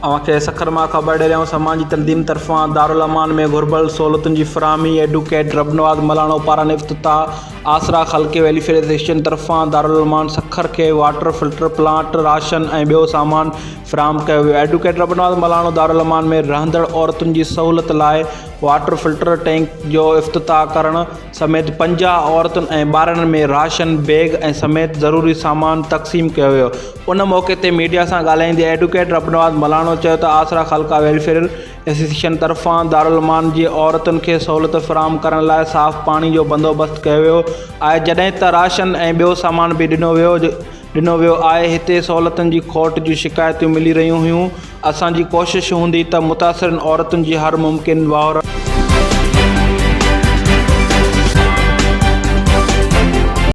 अव्हांखे सखर मां ख़बर ॾे रहिया समाजी तनज़ीम तरफ़ां दारुल अमान में घुर्बल सहूलतुनि जी फ़राहमी एडवोकेट रबनवाज़ मलाणो पारां इफ़्तिताह। आसरा ख़ल्क़ी वेलफेयर एसोसिएशन तरफ़ां दारुल अमान सखर खे वाटर फिल्टर प्लांट राशन ऐं ॿियो सामान फ़राहम कयो वियो। एडवोकेट रबनवाज़ मलाणो दारुल अमान में रहंदड़ औरतुनि जी सहूलत लाइ वाटर फिल्टर टैंक जो इफ़्तिताह करण समेत 50 औरतुनि ऐं ॿारनि में राशन बैग ऐं समेत ज़रूरी सामान तक़सीम कयो वियो। उन मौक़े ते मीडिया सां ॻाल्हाईंदे एडवोकेट रबनवाज़ मलाणो चयो त आसरा ख़ल्क़ा वेलफेयर एसोसिएशन तरफ़ां दारुल अमान जी औरतुनि खे सहूलत फ़राहम करण लाइ साफ़ पाणी जो बंदोबस्तु कयो वियो आहे, जॾहिं त राशन ऐं ॿियो सामान बि ॾिनो वियो आहे। हिते सहूलतुनि जी खोट जूं शिकायतूं मिली रहियूं हुयूं। असांजी कोशिशि हूंदी त मुतासिरनि औरतुनि जी हर मुमकिन वाहर